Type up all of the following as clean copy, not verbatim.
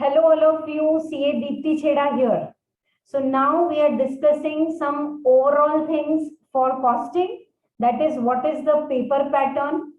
Hello all of you, CA Deepti Chheda here. So now we are discussing some overall things for costing. That is, what is the paper pattern,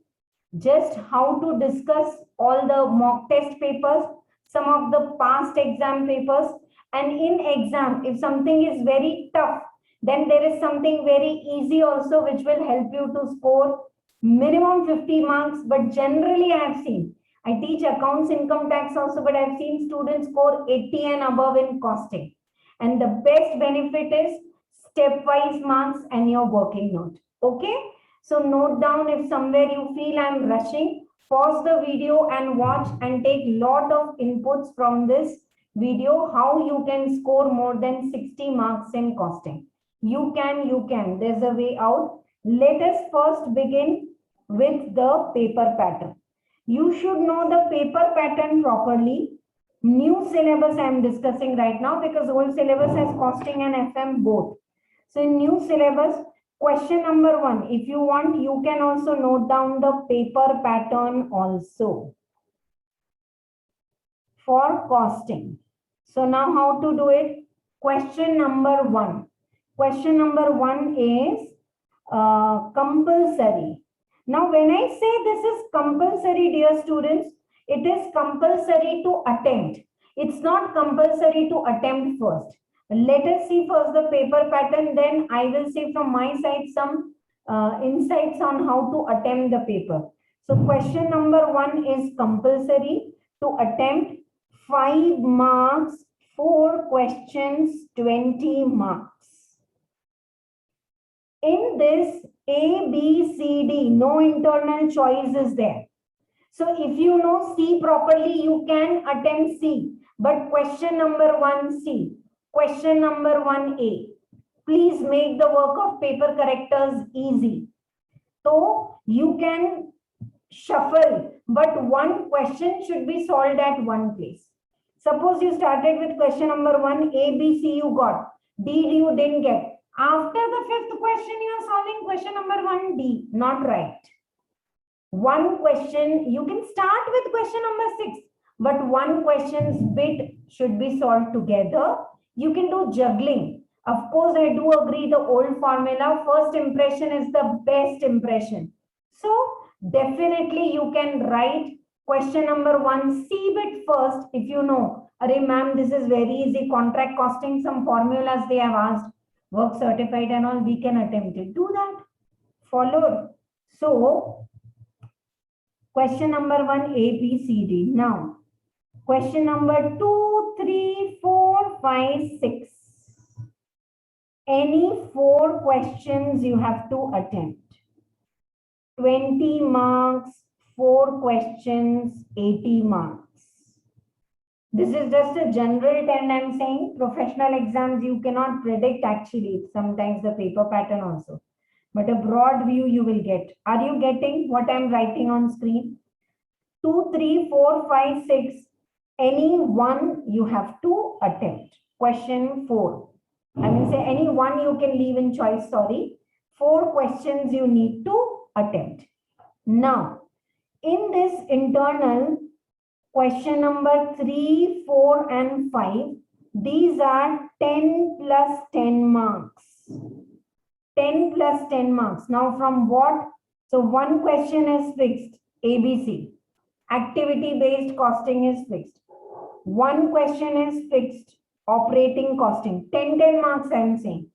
just how to discuss all the mock test papers, some of the past exam papers, and in exam, if something is very tough, then there is something very easy also which will help you to score minimum 50 marks. But generally, I have seen, I teach accounts, income tax also, but I've seen students score 80 and above in costing. And the best benefit is stepwise marks and your working note. Okay. So note down, if somewhere you feel I'm rushing, pause the video and watch and take lot of inputs from this video, how you can score more than 60 marks in costing. You can. There's a way out. Let us first begin with the paper pattern. You should know the paper pattern properly. New syllabus I am discussing right now because old syllabus has costing and FM both. So in new syllabus, question number 1, if you want, you can also note down the paper pattern also for costing. So now how to do it? Question number 1. Question number 1 is compulsory. Now when I say this is compulsory, dear students, it is compulsory to attempt. It's not compulsory to attempt first. Let us see first the paper pattern, then I will say from my side some insights on how to attempt the paper. So question number 1 is compulsory to attempt 5 marks, 4 questions, 20 marks. In this A, B, C, D, no internal choice is there. So if you know C properly, you can attempt C. But question number 1 C, question number 1 A. Please make the work of paper correctors easy. So you can shuffle, but one question should be solved at one place. Suppose you started with question number 1, A, B, C you got, D you didn't get. After the 5th question, you are solving question number 1, D. Not right. One question, you can start with question number 6, but one question's bit should be solved together. You can do juggling. Of course, I do agree the old formula, first impression is the best impression. So definitely you can write question number 1, C bit first if you know. Arey ma'am, this is very easy, contract costing, some formulas they have asked, work certified and all, we can attempt it. Do that. Followed. So question number 1, A, B, C, D. Now, question number 2, 3, 4, 5, 6. Any 4 questions you have to attempt. 20 marks, 4 questions, 80 marks. This is just a general trend I'm saying. Professional exams, you cannot predict actually. Sometimes the paper pattern also. But a broad view you will get. Are you getting what I'm writing on screen? 2, 3, 4, 5, 6. Any one you have to attempt. Question 4. I will say any one you can leave in choice, sorry. 4 questions you need to attempt. Now, in this internal, question number 3, 4, and 5, these are 10 plus 10 marks. 10 plus 10 marks. Now from what? So one question is fixed, ABC. Activity-based costing is fixed. One question is fixed, operating costing. 10 marks I'm saying.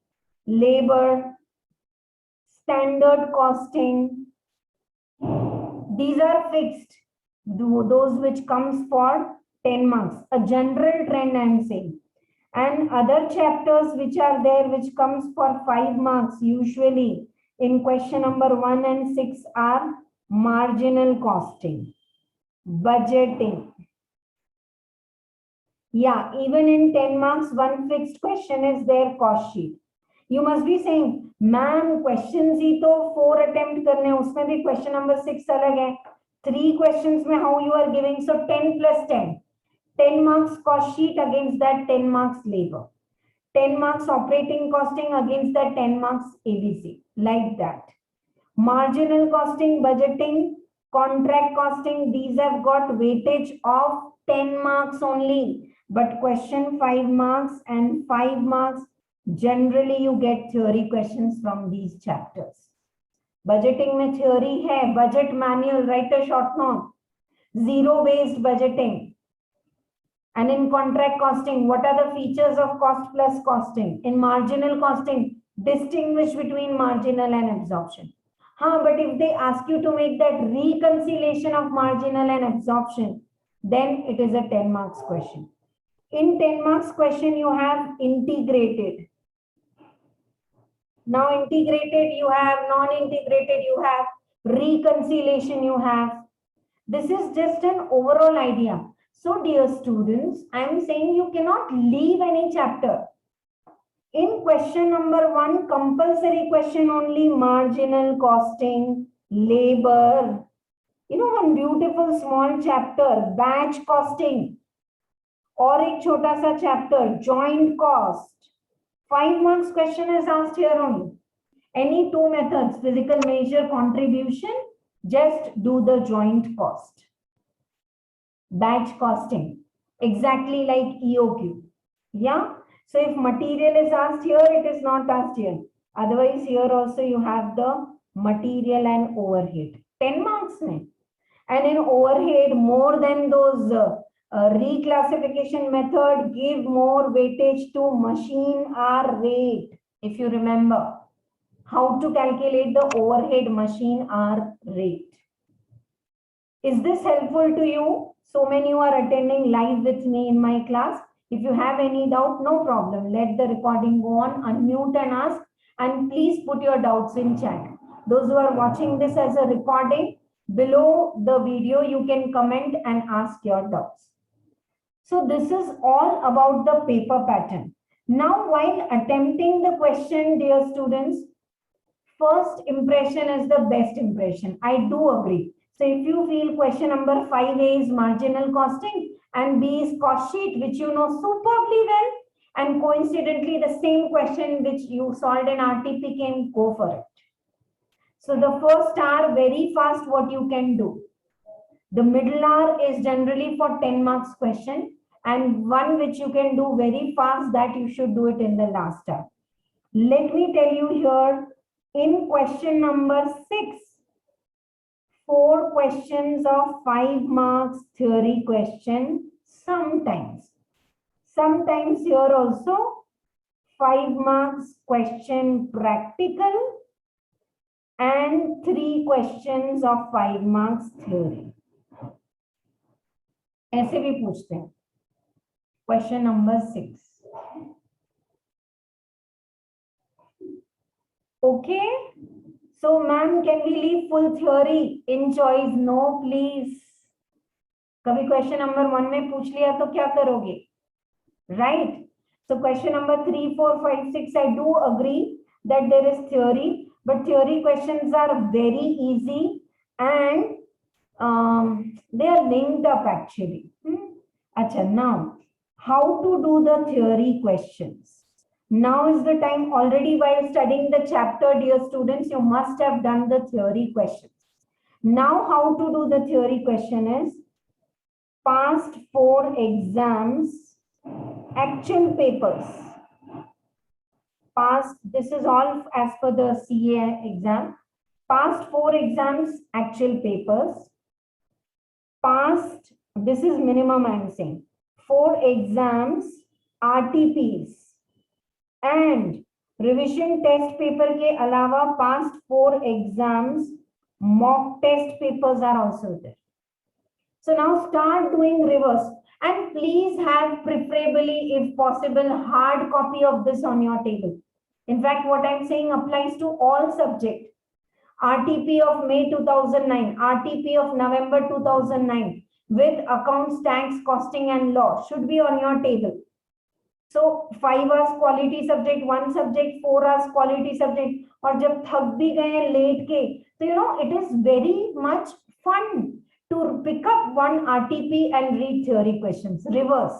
Labor, standard costing. These are fixed. Those which comes for 10 marks. A general trend I'm saying. And other chapters which are there which comes for 5 marks usually in question number 1 and 6 are marginal costing, budgeting. Yeah, even in 10 marks, one fixed question is there, cost sheet. You must be saying, ma'am, questions ही तो 4 attempt करने हैं, उसमें भी question number 6 अलग है. 3 questions में how you are giving, so 10 plus 10. 10 marks cost sheet against that 10 marks labor. 10 marks operating costing against that 10 marks ABC. Like that. Marginal costing, budgeting, Contract costing, these have got weightage of 10 marks only, but question 5 marks and 5 marks. Generally you get theory questions from these chapters. Budgeting में theory है, budget manual, write a short note. Zero based budgeting. And in contract costing, what are the features of cost plus costing? In marginal costing, distinguish between marginal and absorption. But if they ask you to make that reconciliation of marginal and absorption, then it is a 10 marks question. In 10 marks question, you have integrated. Now integrated you have, non-integrated you have, reconciliation you have. This is just an overall idea. So dear students, I am saying you cannot leave any chapter. In question number 1, compulsory question only, marginal costing, labor. You know, one beautiful small chapter, batch costing. Or a chota sa chapter, joint cost. 5 marks question is asked here only. Any 2 methods, physical measure, contribution, just do the joint cost. Batch costing, exactly like EOQ. Yeah. So if material is asked here, it is not asked here. Otherwise, here also you have the material and overhead. 10 marks. And in overhead, more than those reclassification method, give more weightage to machine hour rate. If you remember how to calculate the overhead machine hour rate. Is this helpful to you? So many you are attending live with me in my class. If you have any doubt, no problem. Let the recording go on, unmute and ask, and please put your doubts in chat. Those who are watching this as a recording, below the video, you can comment and ask your doubts. So this is all about the paper pattern. Now, while attempting the question, dear students, first impression is the best impression. I do agree. So if you feel question number 5A is marginal costing and B is cost sheet, which you know superbly well, and coincidentally the same question which you solved in RTP can go for it. So the first hour, very fast, what you can do. The middle hour is generally for 10 marks question, and one which you can do very fast, that you should do it in the last hour. Let me tell you here, in question number 6, 4 questions of 5 marks theory question, sometimes here also 5 marks question practical and 3 questions of 5 marks theory. ऐसे भी पूछते हैं. Question number 6. Okay. So, ma'am, can we leave full theory in choice? No, please. कभी question number 1 में पूछ लिया तो क्या करोगे? Right? So, question number 3, 4, 5, 6, I do agree that there is theory, but theory questions are very easy and they are linked up actually. Achha, now, how to do the theory questions? Now is the time. Already while studying the chapter, dear students, you must have done the theory questions. Now how to do the theory question is, past 4 exams, actual papers. Past, this is all as per the CA exam. Past 4 exams, actual papers. Past, this is minimum I am saying, 4 exams, RTPs. And revision test paper के अलावा past 4 exams, mock test papers are also there. So now start doing reverse, and please have preferably, if possible, hard copy of this on your table. In fact, what I'm saying applies to all subjects. RTP of May 2009, RTP of November 2009 with accounts, tax, costing and law should be on your table. So 5 hours quality subject, 1 subject, 4 hours quality subject. और जब थक भी गए late के, so you know it is very much fun to pick up one RTP and read theory questions. Reverse.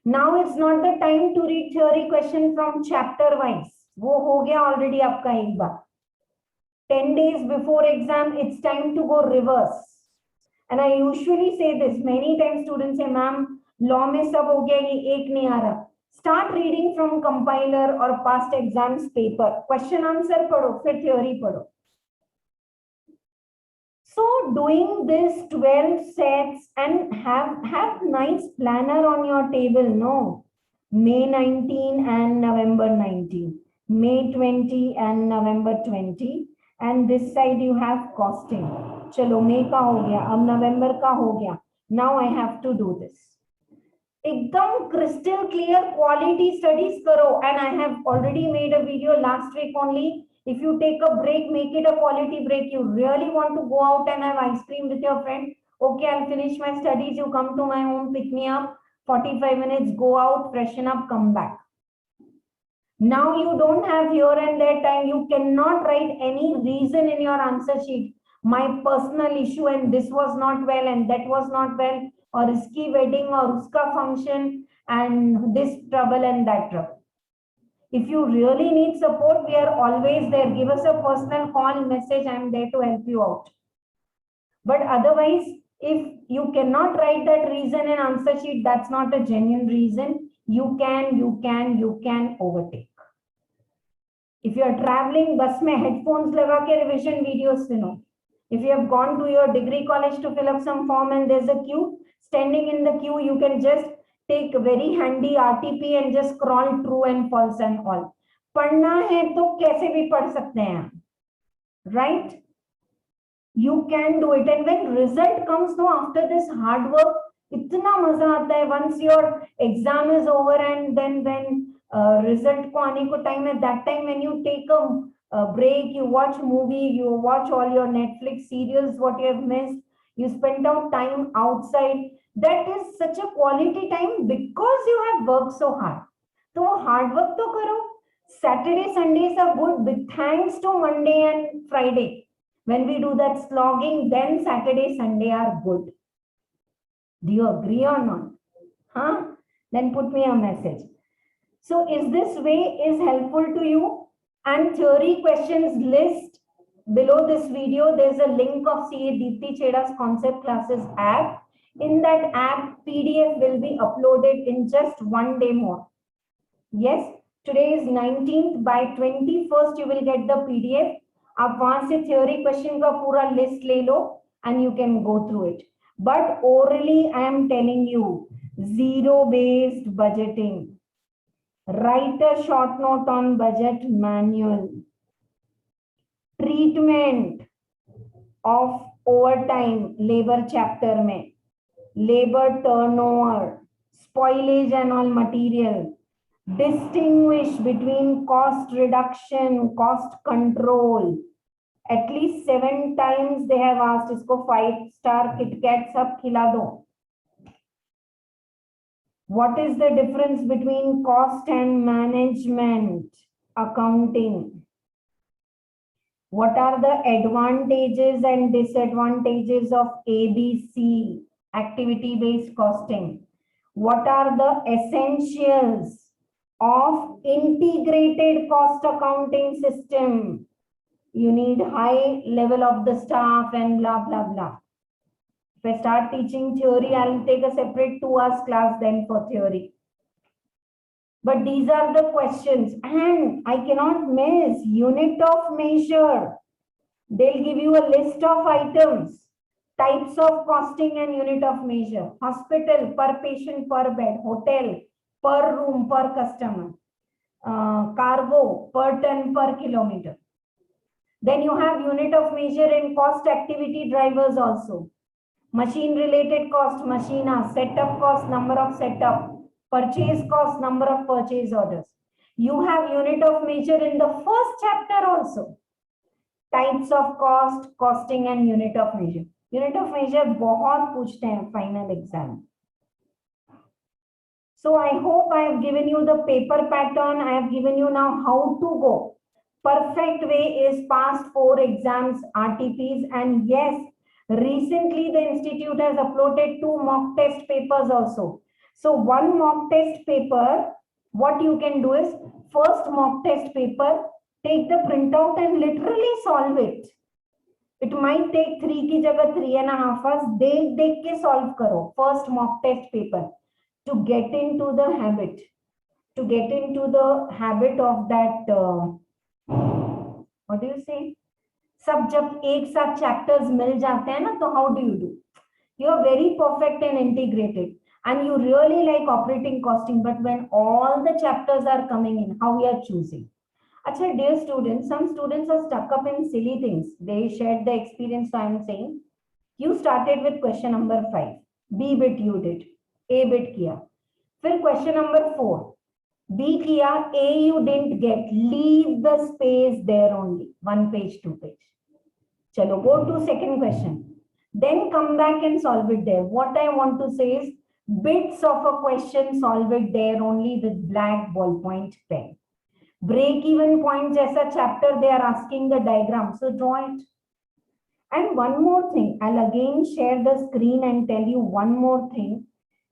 Now it's not the time to read theory question from chapter wise. वो हो गया already आपका एक बार. 10 days before exam, it's time to go reverse. And I usually say this many times. Students say, "Ma'am, law में सब हो गया, ये एक नहीं आ रहा." Start reading from compiler or past exams paper. Question answer पढ़ो, फिर theory पढ़ो. So doing this 12 sets and have nice planner on your table. No, May 19 and November 19, May 20 and November 20, and this side you have costing. चलो May का हो गया, अब November का हो गया. Now I have to do this. एकदम crystal clear quality studies करो. And I have already made a video last week only. If you take a break, make it a quality break. You really want to go out and have ice cream with your friend. Okay, I'll finish my studies. You come to my home, pick me up. 45 minutes, go out, freshen up, come back. Now you don't have here and there time. You cannot write any reason in your answer sheet. My personal issue and this was not well and that was not well, or iski wedding or uska function and this trouble and that trouble. If you really need support, we are always there. Give us a personal call, message. I'm there to help you out. But otherwise, if you cannot write that reason in answer sheet, that's not a genuine reason. You can overtake. If you are traveling, bus mein headphones laga ke revision videos suno. If you have gone to your degree college to fill up some form and there's a queue, standing in the queue, you can just take a very handy RTP and just scroll true and false and all. पढ़ना है तो कैसे भी पढ़ सकते हैं, right? You can do it, and when result comes, no, after this hard work, इतना मजा आता है. Once your exam is over and then result को आने को time है, that time when you take a break, you watch movie, you watch all your Netflix serials, what you have missed, you spend out time outside. That is such a quality time because you have worked so hard. So hard work to karo. Saturday, Sundays are good with thanks to Monday and Friday. When we do that slogging, then Saturday, Sunday are good. Do you agree or not? Huh? Then put me a message. So is this way is helpful to you? And theory questions list below this video. There's a link of CA Deepti Cheda's concept classes app. In that app, PDF will be uploaded in just one day more. Yes, today is 19th. By 21st, you will get the PDF. आप वहां से theory question का पूरा list ले लो and you can go through it. But orally, I am telling you, zero-based budgeting. Write a short note on budget manual. Treatment of overtime labor chapter में. Labor turnover, spoilage and all material. Distinguish between cost reduction, cost control. At least 7 times they have asked, isko 5-star KitKat sab khila do. What is the difference between cost and management accounting? What are the advantages and disadvantages of ABC, activity-based costing? What are the essentials of integrated cost accounting system? You need high level of the staff and blah, blah, blah. If I start teaching theory, I'll take a separate 2 hours class then for theory. But these are the questions, and I cannot miss unit of measure. They'll give you a list of items, types of costing and unit of measure. Hospital, per patient, per bed. Hotel, per room, per customer. Cargo, per ton, per kilometer. Then you have unit of measure in cost activity drivers also. Machine related cost, machina, setup cost, number of setup, purchase cost, number of purchase orders. You have unit of measure in the first chapter also. Types of cost, costing and unit of measure. Unit of measure बहुत पूछते हैं final exam. So I hope I have given you the paper pattern. I have given you now how to go. Perfect way is past 4 exams, RTPs, and yes, recently the institute has uploaded 2 mock test papers also. So one mock test paper, what you can do is first mock test paper, take the printout and literally solve it. It might take 3 की जगह 3.5 hours. देख के solve करो first mock test paper to get into the habit, of that. What do you say? सब जब एक साथ chapters मिल जाते हैं ना, तो how do you do? You are very perfect and integrated, and you really like operating costing. But when all the chapters are coming in, how we are choosing? Achha, dear students, some students are stuck up in silly things. They shared the experience, so I am saying. You started with question number 5. B bit you did. A bit kiya. फिर question number 4. B kiya, A you didn't get. Leave the space there only. 1 page, 2 page. Chalo, go to second question. Then come back and solve it there. What I want to say is, bits of a question, solve it there only with black ballpoint pen. Break even point jaisa chapter, they are asking the diagram, so draw it. And one more thing, I'll again share the screen and tell you one more thing.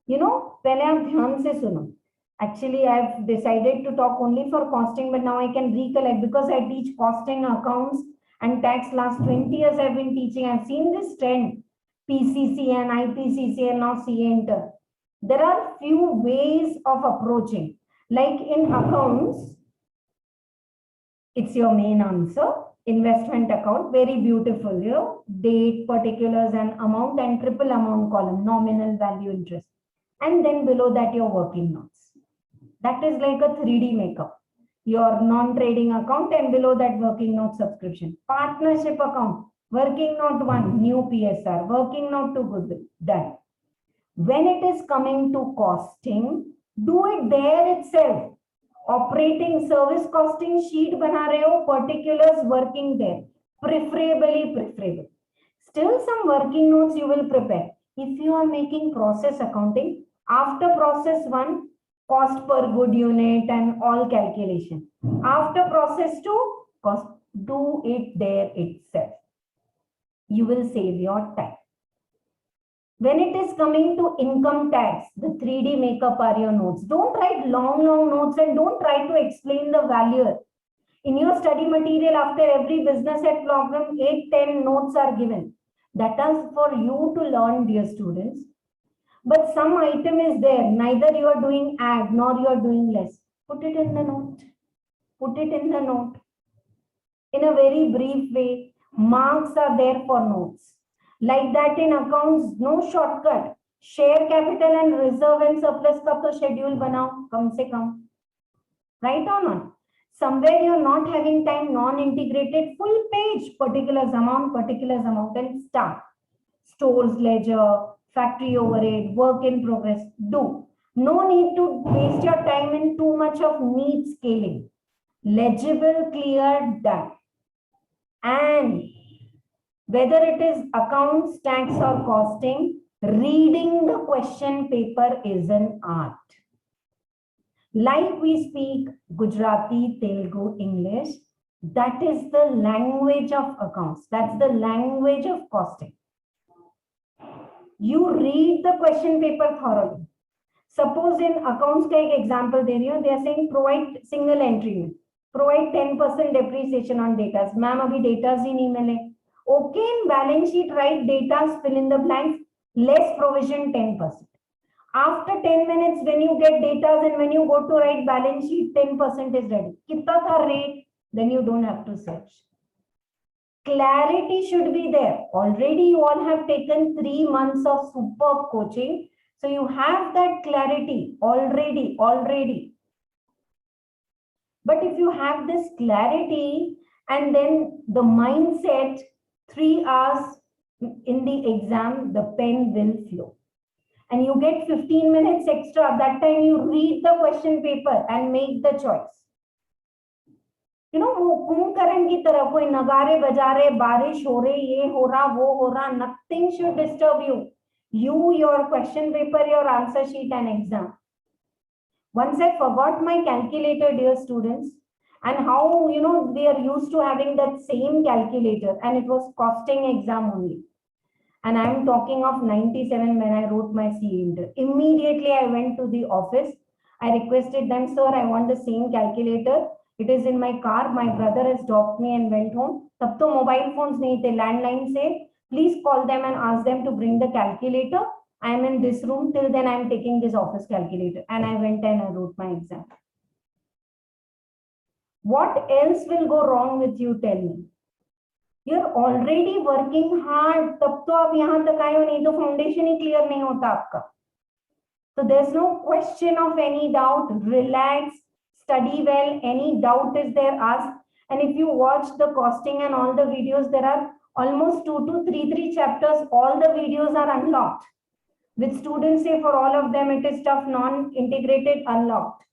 You know, pehle aap dhyan se suno. Actually, I've decided to talk only for costing, but now I can recollect because I teach costing, accounts, and tax. Last 20 years I've been teaching. I've seen this trend, PCC and IPCC and now CA Inter. There are few ways of approaching. Like in accounts, it's your main answer. Investment account, very beautiful, you know, date, particulars and amount, and triple amount column, nominal value interest. And then below that, your working notes. That is like a 3D makeup. Your non-trading account, and below that working note subscription. Partnership account, working note 1, new PSR, working note 2, goodwill, done. When it is coming to costing, do it there itself. Operating service costing sheet bana rahe ho, particulars working there, preferable. Still some working notes you will prepare. If you are making process accounting, after process 1, cost per good unit and all calculation. After process 2, cost, do it there itself. You will save your time. When it is coming to income tax, the 3D makeup are your notes. Don't write long notes and don't try to explain the value. In your study material, after every business at program, 8-10 notes are given. That is for you to learn, dear students. But some item is there. Neither you are doing add nor you are doing less. Put it in the note. Put it in the note. In a very brief way, marks are there for notes. Like that in accounts, no shortcut. Share capital and reserve and surplus ka to schedule banao, kam se kam. Right or not? Somewhere you're not having time, non-integrated, full page, particulars amount and start. Stores ledger, factory overhead, work in progress, do. No need to waste your time in too much of neat scaling. Legible, clear, done. And whether it is accounts, tax or costing, reading the question paper is an art. Like we speak Gujarati, Telugu, English, that is the language of accounts. That's the language of costing. You read the question paper thoroughly. Suppose in accounts ka ek example de rahi hu, they are saying provide single entry, provide 10% depreciation on data. Ma'am, abhi data hi nahi mile. Okay, in balance sheet, write data, fill in the blanks, less provision 10%. After 10 minutes, when you get data and when you go to write balance sheet, 10% is ready. Kitna tha rate? Then you don't have to search. Clarity should be there. Already you all have taken 3 months of superb coaching. So you have that clarity already. But if you have this clarity and then the mindset, 3 hours in the exam, the pen will flow. And you get 15 minutes extra. That time you read the question paper and make the choice. You know, Kumbhakarna की तरह कोई नगारे बजा रहे, बारिश हो रही, ये हो रहा, वो हो रहा, nothing should disturb you. You, your question paper, your answer sheet and exam. Once I forgot my calculator, dear students, and how, you know, we are used to having that same calculator, and it was costing exam only. And I am talking of 97 when I wrote my CA Inter. Immediately I went to the office. I requested them, sir, I want the same calculator. It is in my car. My brother has dropped me and went home. तब तो mobile phones नहीं थे. Landline से please call them and ask them to bring the calculator. I am in this room. Till then I am taking this office calculator. And I went and I wrote my exam. What else will go wrong with you? Tell me. You're already working hard. तब तो आप यहाँ तक आए हो, नहीं तो foundation ही clear नहीं होता आपका. So there's no question of any doubt. Relax, study well. Any doubt is there, ask. And if you watch the costing and all the videos, there are almost 2 to 3 chapters. All the videos are unlocked. With students say for all of them, it is tough, non-integrated, unlocked.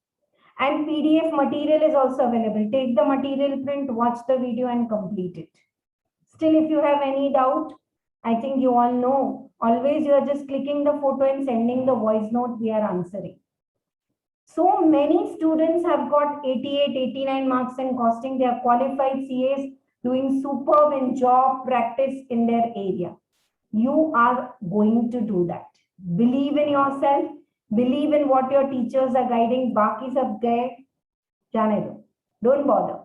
And PDF material is also available. Take the material print, watch the video and complete it. Still, if you have any doubt, I think you all know. Always you are just clicking the photo and sending the voice note, we are answering. So many students have got 88, 89 marks in costing. They are qualified CAs doing superb in job practice in their area. You are going to do that. Believe in yourself. Believe in what your teachers are guiding. Baki sab gaye, jane do. Don't bother.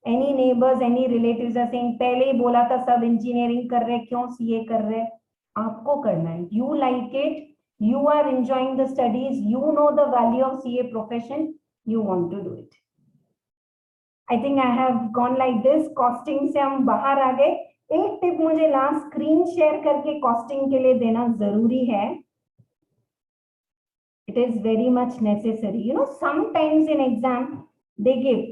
Any neighbors, any relatives are saying, पहले ही बोला था सब engineering कर रहे, क्यों CA कर रहे? आपको करना है. You like it. You are enjoying the studies. You know the value of CA profession. You want to do it. I think I have gone like this. Costing से हम बाहर आ गए. एक टिप मुझे लास्ट स्क्रीन शेयर करके costing के लिए देना जरूरी है. It is very much necessary. You know, sometimes in exam, they give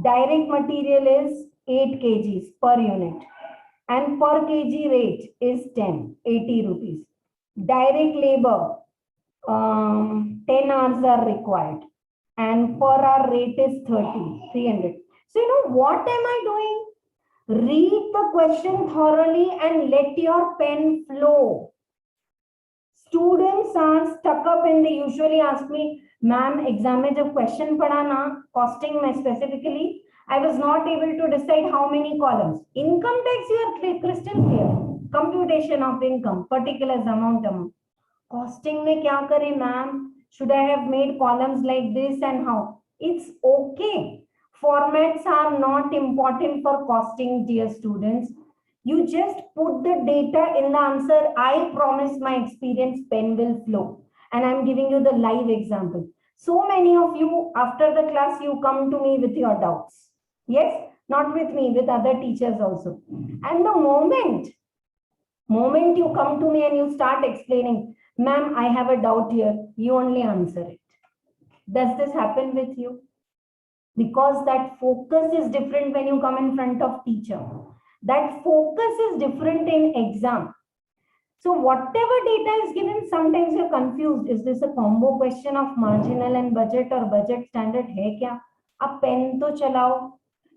direct material is 8 kgs per unit and per kg rate is 80 rupees. Direct labor, 10 hours are required and per hour rate is 300. So, you know, what am I doing? Read the question thoroughly and let your pen flow. Students are stuck up and they usually ask me, ma'am, exam में जब question पढ़ा ना, costing में specifically, I was not able to decide how many columns. Income tax, you are crystal clear. Computation of income, particulars amount. Costing में क्या करें, ma'am? Should I have made columns like this and how? It's okay. Formats are not important for costing, dear students. You just put the data in the answer. I promise my experience pen will flow. And I'm giving you the live example. So many of you, after the class, you come to me with your doubts. Yes, not with me, with other teachers also. And the moment you come to me and you start explaining, ma'am, I have a doubt here, you only answer it. Does this happen with you? Because that focus is different when you come in front of teacher. That focus is different in exam. So whatever data is given, sometimes you're confused. Is this a combo question of marginal and budget or budget standard? Hai kya? Ab pen to chalao,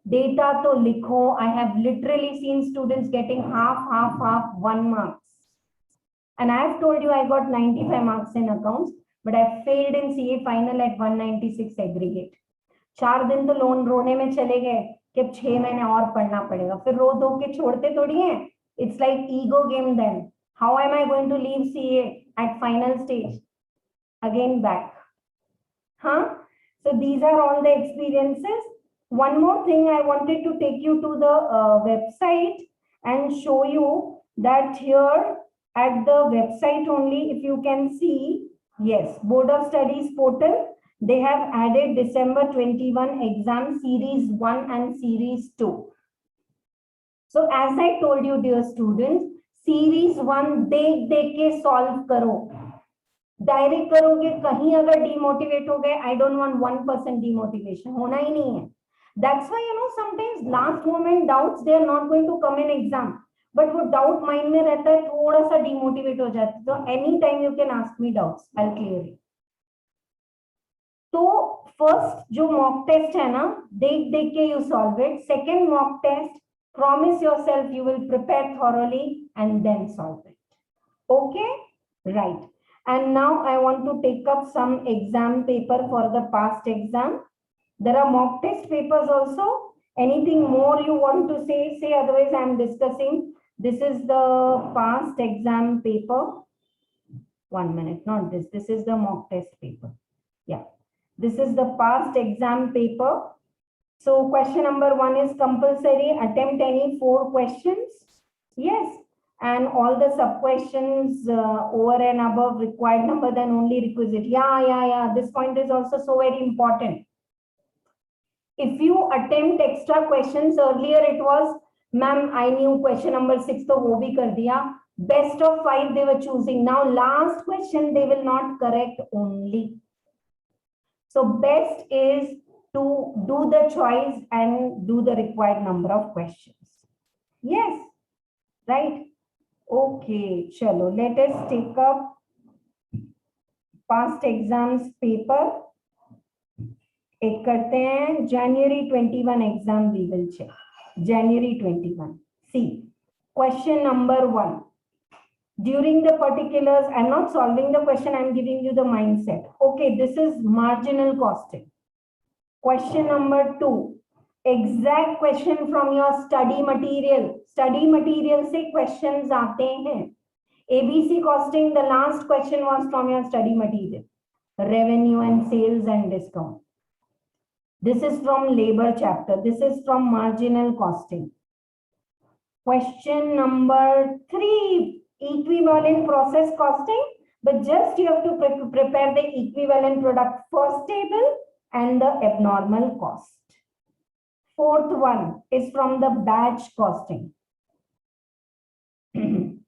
data to likho. I have literally seen students getting half, 1 marks. And I have told you I got 95 marks in accounts, but I failed in CA final at 196 aggregate. 4 दिन तो loan रोने में चले गए कि 6 महीने और पढ़ना पड़ेगा. फिर रो धो के छोड़ते थोड़ी हैं. It's like ego game then. How am I going to leave CA at final stage? Again back. Huh? So these are all the experiences. One more thing, I wanted to take you to the website and show you that here at the website only, if you can see, yes, Board of Studies portal. They have added December 21 exam series 1 and series 2. So as I told you, dear students, series 1 देख के solve करो. Direct करोगे कहीं अगर demotivate हो गए, I don't want 1% demotivation. होना ही नहीं है. That's why, you know, sometimes last moment doubts, they are not going to come in exam. But वो doubt mind में रहता है, थोड़ा सा demotivate हो जाता है. So anytime you can ask me doubts, I'll clear it. तो फर्स्ट जो मॉक टेस्ट है ना, देख के you solve it. Second mock test, promise yourself you will prepare thoroughly and then solve it. Okay, right. And now I want to take up some exam paper for the past exam. There are mock test papers also. Anything more you want to say, otherwise I am discussing. This is the past exam paper. 1 minute, not this. This is the mock test paper. Yeah. This is the past exam paper. So question number 1 is compulsory. Attempt any 4 questions. Yes. And all the sub questions over and above required number, then only requisite. Yeah. This point is also so very important. If you attempt extra questions, earlier it was, ma'am, I knew question number 6, so wo bhi kar diya. Best of 5 they were choosing. Now last question they will not correct only. So best is to do the choice and do the required number of questions. Yes, right? Okay, chalo, let us take up past exams paper. एक करते हैं January 21 exam we will check. January 21. See, question number 1. During the particulars, I'm not solving the question, I'm giving you the mindset. Okay, this is marginal costing. Question number 2. Exact question from your study material. Study material से questions आते हैं. ABC costing, the last question was from your study material. Revenue and sales and discount. This is from labor chapter. This is from marginal costing. Question number 3, equivalent process costing. But just you have to prepare the equivalent product first table and the abnormal cost. Fourth one is from the batch costing.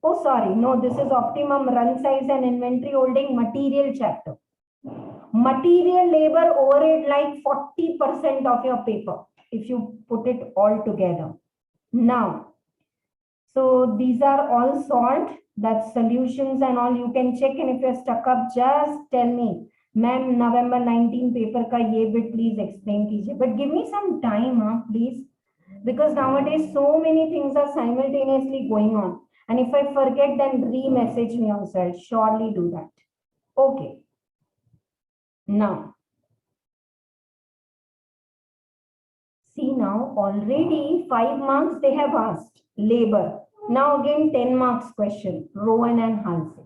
Oh, sorry. No, this is optimum run size and inventory holding material chapter. Material labor overhead like 40% of your paper if you put it all together. Now, so these are all solved. That's solutions and all you can check, and if you're stuck up, just tell me, ma'am, November 19 paper ka ye bit please explain kijiye. But give me some time, please, because nowadays so many things are simultaneously going on. And if I forget, then re-message me also. I'll surely do that. Okay. Now, see now already 5 marks they have asked. Labor. Now again 10 marks question. Rowan and Halsey.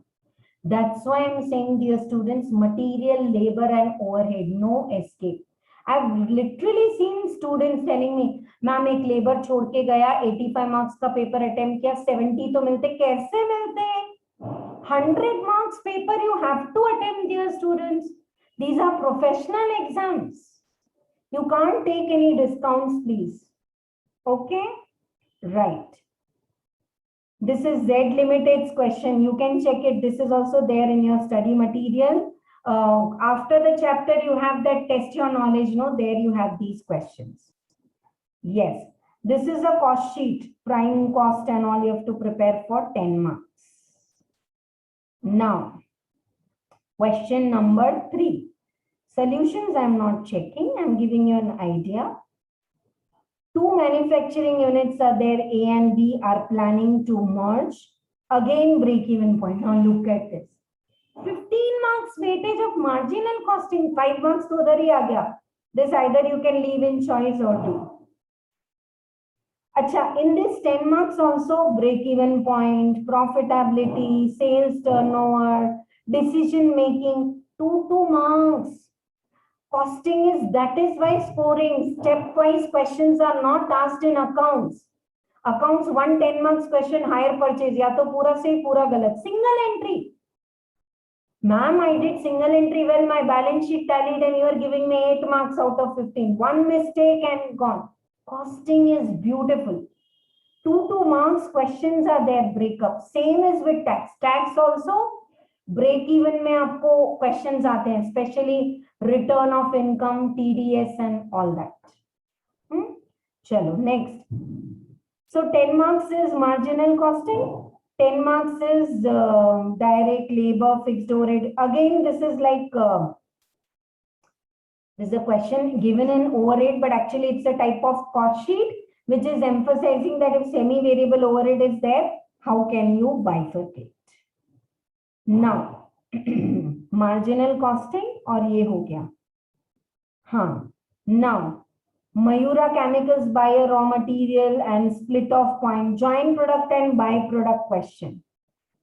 That's why I'm saying, dear students, material, labor and overhead, no escape. I've literally seen students telling me, ma'am, एक labor छोड़ के गया, 85 marks का paper attempt किया, 70 तो मिलते, कैसे मिलते? 100 marks paper you have to attempt, dear students. These are professional exams. You can't take any discounts, please. Okay? Right. This is Z Limited's question. You can check it. This is also there in your study material. After the chapter, you have that test your knowledge. No, there you have these questions. Yes. This is a cost sheet, prime cost and all you have to prepare for 10 marks. Now, question number 3. Solutions I'm not checking. I'm giving you an idea. 2 manufacturing units are there, A and B are planning to merge. Again, break-even point. Now look at this. 15 marks weightage of marginal costing. 5 marks to udhar hi aa gaya. This either you can leave in choice or do. Acha, in this 10 marks also break-even point, profitability, sales turnover, decision making, 2 marks. Costing is, that is why scoring stepwise questions are not asked in accounts. Accounts 1 10 marks question, higher purchase, ya to pura se pura galat. Single entry. Ma'am, I did single entry well, my balance sheet tallied and you are giving me 8 marks out of 15. One mistake and gone. Costing is beautiful. 2 marks questions are there, breakup. Same as with tax. Tax also, break even में आपको questions आते हैं, especially return of income, TDS and all that. Chalo, next. So 10 marks is marginal costing. 10 marks is direct labor, fixed overhead. Again, this is like, this is a question given in overhead, but actually it's a type of cost sheet, which is emphasizing that if semi-variable overhead is there, how can you bifurcate? Now, marginal costing और ये हो गया. हाँ. Now, Mayura Chemicals buy a raw material and split off point, joint product and byproduct question.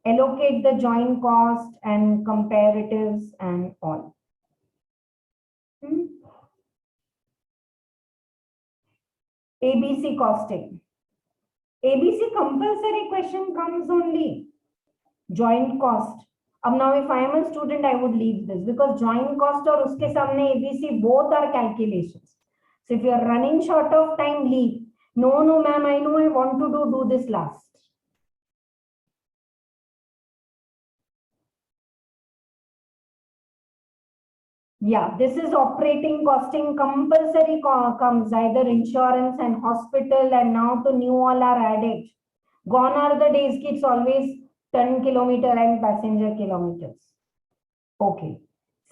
Allocate the joint cost and comparatives and all. ABC costing. ABC compulsory question comes only. Joint cost. Now if I am a student, I would leave this because joint cost or uske samne ABC both are calculations. So if you are running short of time, leave. No, ma'am, I know I want to do this last. Yeah, this is operating costing compulsory comes either insurance and hospital, and now the new all are added. Gone are the days it's always 10 kilometer and passenger kilometers. Okay.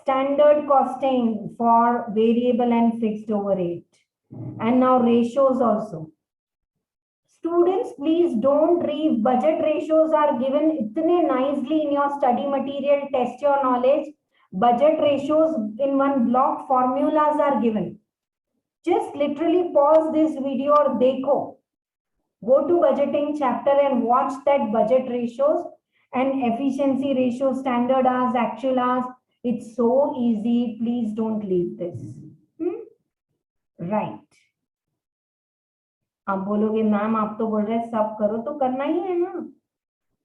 Standard costing for variable and fixed overhead. And now ratios also. Students, please don't read. Budget ratios are given itne nicely in your study material. Test your knowledge. Budget ratios in one block, formulas are given. Just literally pause this video or dekho. Go to budgeting chapter and watch that budget ratios and efficiency ratio, standard hours, actual hours. It's so easy. Please don't leave this. Right. अब बोलोगे ma'am आप तो बोल रहे सब करो, तो करना ही है ना.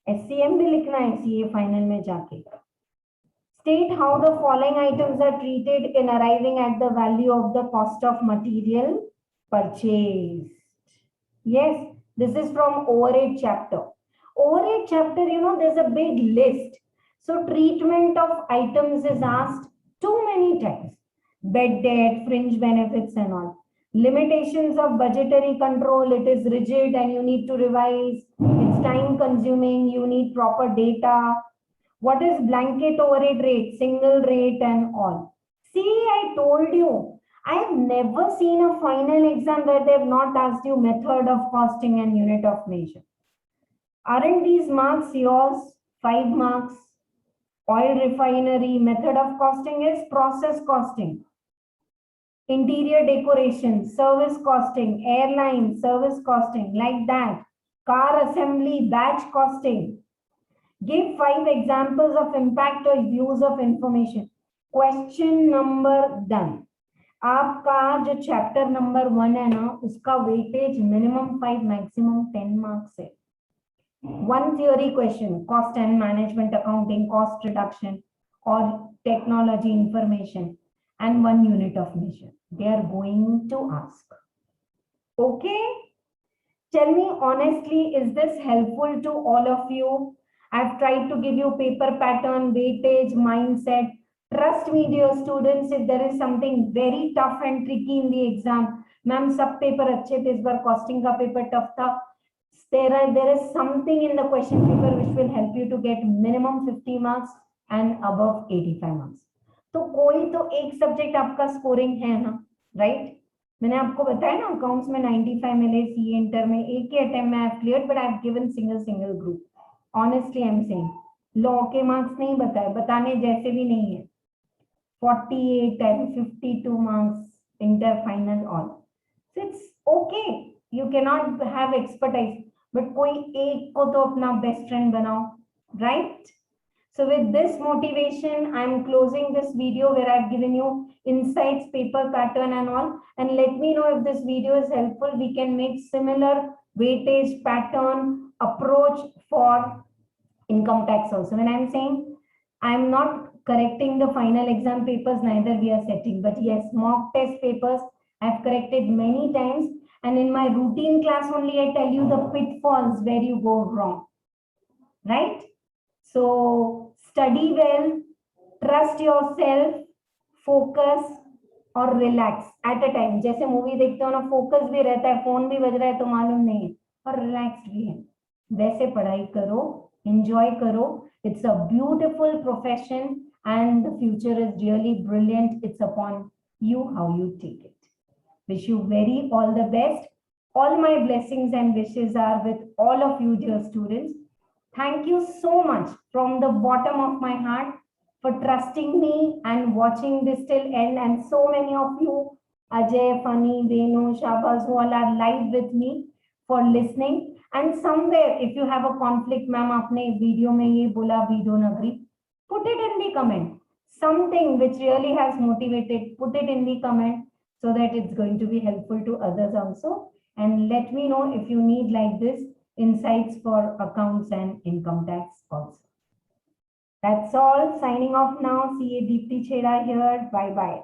SCM भी लिखना है CA फाइनल में जाके. State how the following items are treated in arriving at the value of the cost of material purchased. Yes, this is from overhead chapter. Overhead chapter, there's a big list. So treatment of items is asked too many times. Bed debt, fringe benefits and all. Limitations of budgetary control, it is rigid and you need to revise. It's time consuming, you need proper data. What is blanket overhead rate, single rate and all. See, I told you, I have never seen a final exam where they have not asked you method of costing and unit of measure. Aren't these marks yours? 5 marks. Oil refinery, method of costing is process costing. Interior decoration, service costing, airline, service costing, like that. Car assembly, batch costing. Give 5 examples of impact or use of information. Question number done. आपका जो chapter number 1 है ना, उसका weightage minimum 5 maximum 10 marks है. 1 theory question, cost and management accounting, cost reduction or technology information, and 1 unit of measure. They are going to ask. Okay? Tell me honestly, is this helpful to all of you? I've tried to give you paper pattern, weightage, mindset. Trust me, dear students, if there is something very tough and tricky in the exam, ma'am, sab paper अच्छे थे, इस बार costing का paper tough था. There is something in the question paper which will help you to get minimum 50 marks and above 85 marks. तो कोई तो एक subject आपका स्कोरिंग है ना, राइट? मैंने आपको बताया ना, अकाउंट्स में 95 मिले, सीए इंटर में एक ही अटेम्प्ट में I have cleared, but I have given single group. Honestly I am saying, law के मार्क्स नहीं बताए, बताने जैसे भी नहीं है. 48 and 52 marks inter final all. So it's okay, you cannot have expertise, but कोई एक को तो अपना बेस्ट फ्रेंड बनाओ, right? So with this motivation, I'm closing this video where I've given you insights, paper pattern and all. And let me know if this video is helpful. We can make similar weightage pattern approach for income tax also. When I'm saying I'm not correcting the final exam papers, neither we are setting, but yes, mock test papers I've corrected many times. And in my routine class only, I tell you the pitfalls where you go wrong, right? So study well, trust yourself, focus और relax at a time. जैसे movie देखते हो ना, focus भी रहता है, phone भी बज रहा है तो मालूम नहीं है, और रिलैक्स भी है. वैसे पढ़ाई करो, enjoy करो. It's a beautiful profession and the future is really brilliant. It's upon you how you take it. Wish you very all the best. All my blessings and wishes are with all of you, dear students. Thank you so much from the bottom of my heart for trusting me and watching this till end. And so many of you, Ajay, Fani, Venu, Shabaz, who all are live with me for listening. And somewhere, if you have a conflict, ma'am, aapne video mein ye bola, we don't agree, put it in the comment. Something which really has motivated, put it in the comment so that it's going to be helpful to others also. And let me know if you need like this insights for accounts and income tax also. That's all. Signing off now. CA Deepti Chheda here. Bye bye.